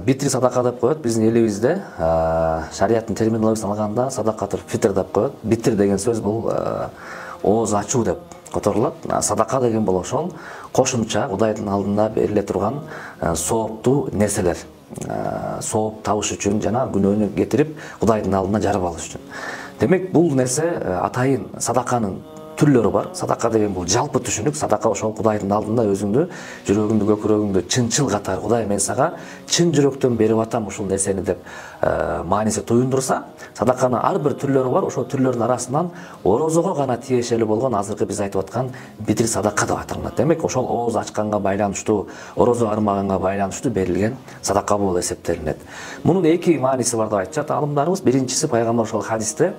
Битир садака деп коет. Биздин элибизде шарияттын терминологиясын алганда садакатул фитр деп коет. Битир деген сөз бул ооз ачуу деп которулат. Садака деген бул ошол кошумча Кудайдын алдында бериле турган сооптуу нерселер. Сооп табыш үчүн жана күнөөнү кетирип Кудайдын алдына жарып алыш үчүн. Демек бул нерсе атайын садаканын түрлөрү бар. Садака деген бул жалпы түшүнүк. Садака ошол Кудайдын алдында өзүңдү, жүрөгүңдү, көкүрөгүңдү чынчыл катары Кудай мен сага чын жүрөктөн берип атам ушул нерсени деп мааниси туюндурса, садаканын ар бир түрлөрү бар. Ошол түрлөрдүн арасынан орозого гана тиешелүү болгон азыркы биз айтып аткан битир садака деп аталат. Демек ошол ооз ачканга байланыштуу, орозо армаганга байланыштуу берилген садака болуп эсептелинет. Мунун эки мааниси бар деп айтышат алымдарыбыз. Биринчиси пайгамбар ошол хадисте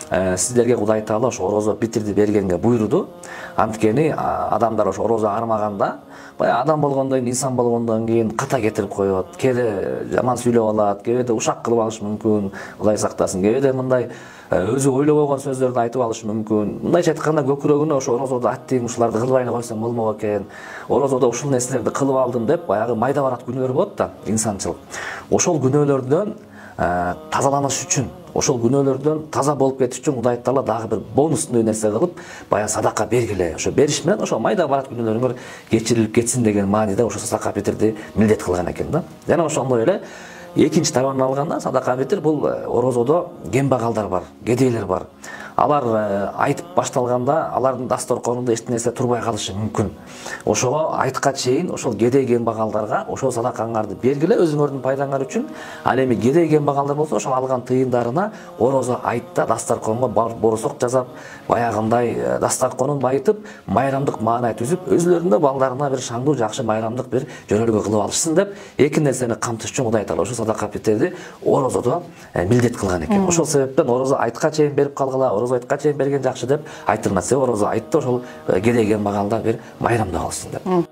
сиздерге Кудай Таала ошо орозо битирди бергенге буйруду. Анткени адамдар ошо орозо армаганда баягы адам болгондон кийин, инсан болгондон кийин ката кетирип коет, кээде жаман сүйлөп алат, кээде ушак кылып алышы мүмкүн, Кудай сактасын, кээде мындай өзү ойлобогон сөздөрдү айтып алышы мүмкүн. Мындайча айтканда көкүрөгүнө ошо орозодо аттейм, ушуларды кылбай эле койсом болмок экен, орозодо ушул нерселерди кылып алдым деп баягы майда барат күнөөлөр болот да, инсанчылык. Ошол күнөөлөрдөн тазаланыш үчүн, ошол күнөөлөрдөн таза болуп кетиш үчүн Кудай Таала дагы бир бонустуу нерсе кылып, баягы садака бергиле. Ошо бериш менен ошо майда барат күнөөлөрүңөр кечирилип кетсин деген мааниде ошо садака битирди милдет кылган экен да. Жана ошондой эле экинчи табанын алганда садака битир бул орозодо кембагалдар бар, кедейлер бар. Алар айтып башталганда алардын дасторконунда эч нерсе турбай калышы мүмкүн. Ошого айтка чейин ошол кедей кембагалдарга ошол садакаңарды бергиле өзүңөрдүн пайдаңар үчүн. Ал эми кедей кембагалдар болсо ошол алган тыйындарына орозо айтта дасторконго борсок жасап, баягындай дасторконун байытып, майрамдык маанай түзүп, өзүлөрүнө балдарына бир шаңдуу жакшы майрамдык бир жөнөлгө кылып алышсын деп эки нерсени камтыш үчүн Кудай Таала ошол садака битирди орозодо милдет кылган экен. Ошол себептен орозо айтка чейин берип калгыла, орозо айтка чейин берген жакшы деп айтылмат. Орозо айтты ошол кедей кембагалдар бир майрамда калсын деп.